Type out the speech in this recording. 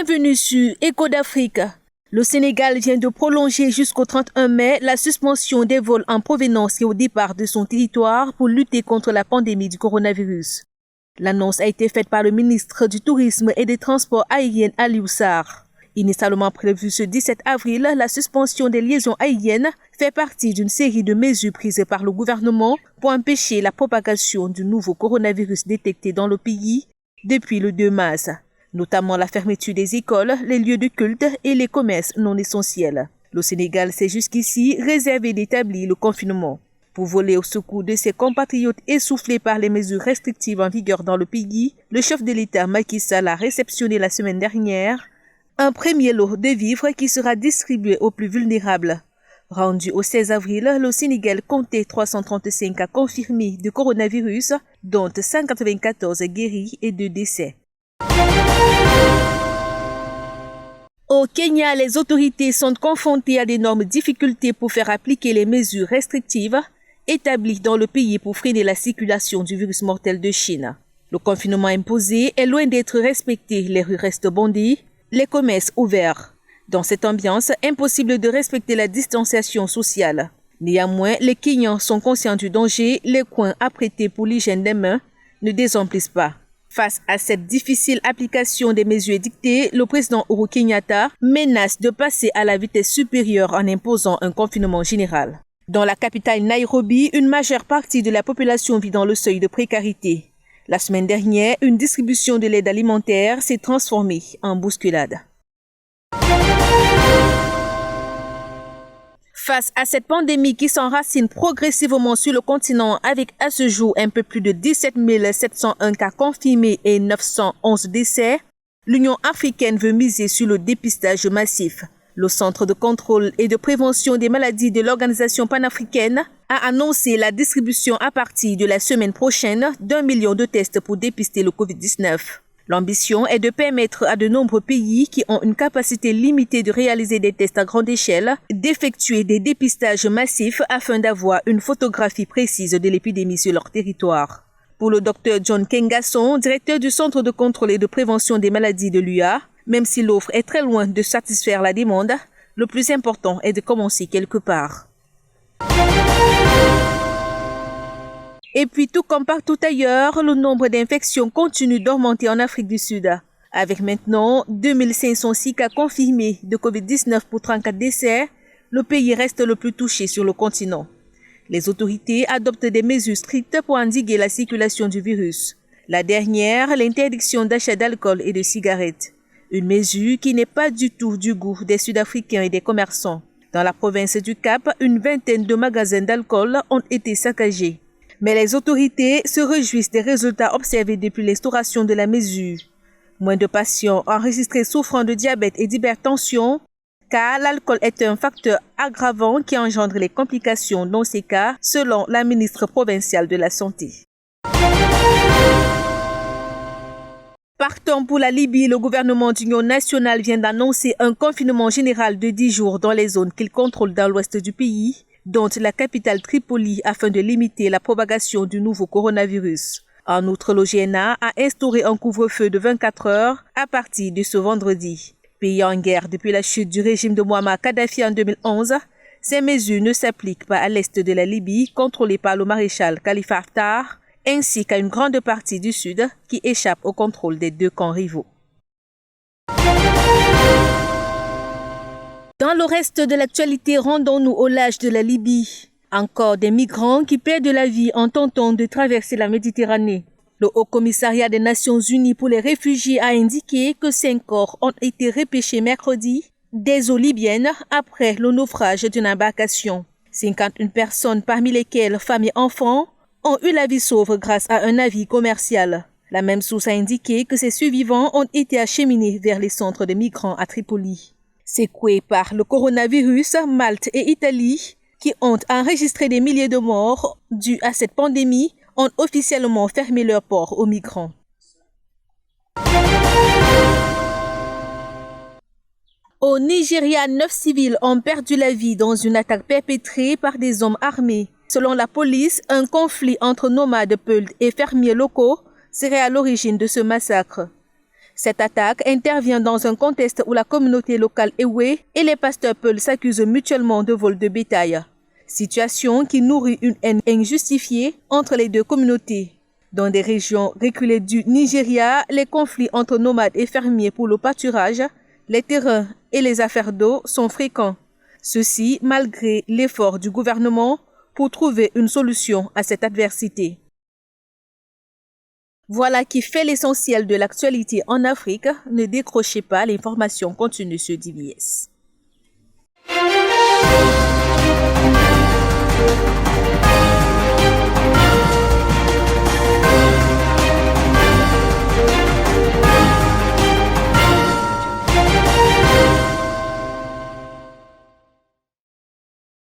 Bienvenue sur Écho d'Afrique. Le Sénégal vient de prolonger jusqu'au 31 mai la suspension des vols en provenance et au départ de son territoire pour lutter contre la pandémie du coronavirus. L'annonce a été faite par le ministre du Tourisme et des Transports aériens Aliou Sarr. Initialement prévue ce 17 avril, la suspension des liaisons aériennes fait partie d'une série de mesures prises par le gouvernement pour empêcher la propagation du nouveau coronavirus détecté dans le pays depuis le 2 mars. Notamment la fermeture des écoles, les lieux de culte et les commerces non essentiels. Le Sénégal s'est jusqu'ici réservé d'établir le confinement. Pour voler au secours de ses compatriotes essoufflés par les mesures restrictives en vigueur dans le pays, le chef de l'État Macky Sall a réceptionné la semaine dernière un premier lot de vivres qui sera distribué aux plus vulnérables. Rendu au 16 avril, le Sénégal comptait 335 cas confirmés de coronavirus, dont 194 guéris et 2 décès. Au Kenya, les autorités sont confrontées à d'énormes difficultés pour faire appliquer les mesures restrictives établies dans le pays pour freiner la circulation du virus mortel de Chine. Le confinement imposé est loin d'être respecté, les rues restent bondées, les commerces ouverts. Dans cette ambiance, impossible de respecter la distanciation sociale. Néanmoins, les Kenyans sont conscients du danger, les coins apprêtés pour l'hygiène des mains ne désemplissent pas. Face à cette difficile application des mesures dictées, le président Uhuru Kenyatta menace de passer à la vitesse supérieure en imposant un confinement général. Dans la capitale Nairobi, une majeure partie de la population vit dans le seuil de précarité. La semaine dernière, une distribution de l'aide alimentaire s'est transformée en bousculade. Face à cette pandémie qui s'enracine progressivement sur le continent avec à ce jour un peu plus de 17 701 cas confirmés et 911 décès, l'Union africaine veut miser sur le dépistage massif. Le Centre de contrôle et de prévention des maladies de l'Organisation panafricaine a annoncé la distribution à partir de la semaine prochaine d'1 million de tests pour dépister le Covid-19. L'ambition est de permettre à de nombreux pays qui ont une capacité limitée de réaliser des tests à grande échelle d'effectuer des dépistages massifs afin d'avoir une photographie précise de l'épidémie sur leur territoire. Pour le Dr John Kengasson, directeur du Centre de contrôle et de prévention des maladies de l'UA, même si l'offre est très loin de satisfaire la demande, le plus important est de commencer quelque part. Et puis, tout comme partout ailleurs, le nombre d'infections continue d'augmenter en Afrique du Sud. Avec maintenant 2506 cas confirmés de Covid-19 pour 34 décès, le pays reste le plus touché sur le continent. Les autorités adoptent des mesures strictes pour endiguer la circulation du virus. La dernière, l'interdiction d'achat d'alcool et de cigarettes. Une mesure qui n'est pas du tout du goût des Sud-Africains et des commerçants. Dans la province du Cap, une vingtaine de magasins d'alcool ont été saccagés. Mais les autorités se réjouissent des résultats observés depuis l'instauration de la mesure. Moins de patients enregistrés souffrant de diabète et d'hypertension, car l'alcool est un facteur aggravant qui engendre les complications dans ces cas, selon la ministre provinciale de la Santé. Partant pour la Libye, le gouvernement d'union nationale vient d'annoncer un confinement général de 10 jours dans les zones qu'il contrôle dans l'ouest du pays, dont la capitale Tripoli, afin de limiter la propagation du nouveau coronavirus. En outre, le GNA a instauré un couvre-feu de 24 heures à partir de ce vendredi. Pays en guerre depuis la chute du régime de Mouammar Kadhafi en 2011, ces mesures ne s'appliquent pas à l'est de la Libye, contrôlée par le maréchal Khalifa Haftar, ainsi qu'à une grande partie du sud qui échappe au contrôle des deux camps rivaux. Dans le reste de l'actualité, rendons-nous au large de la Libye. Encore des migrants qui perdent la vie en tentant de traverser la Méditerranée. Le Haut Commissariat des Nations Unies pour les réfugiés a indiqué que 5 corps ont été repêchés mercredi des eaux libyennes après le naufrage d'une embarcation. 51 personnes, parmi lesquelles femmes et enfants, ont eu la vie sauve grâce à un navire commercial. La même source a indiqué que ces survivants ont été acheminés vers les centres de migrants à Tripoli. Secoués par le coronavirus, Malte et Italie, qui ont enregistré des milliers de morts dus à cette pandémie, ont officiellement fermé leurs ports aux migrants. Au Nigeria, 9 civils ont perdu la vie dans une attaque perpétrée par des hommes armés. Selon la police, un conflit entre nomades peuls et fermiers locaux serait à l'origine de ce massacre. Cette attaque intervient dans un contexte où la communauté locale Ewe et les pasteurs Peul s'accusent mutuellement de vol de bétail. Situation qui nourrit une haine injustifiée entre les deux communautés. Dans des régions reculées du Nigeria, les conflits entre nomades et fermiers pour le pâturage, les terrains et les affaires d'eau sont fréquents. Ceci malgré l'effort du gouvernement pour trouver une solution à cette adversité. Voilà qui fait l'essentiel de l'actualité en Afrique. Ne décrochez pas, l'information continue sur DBS.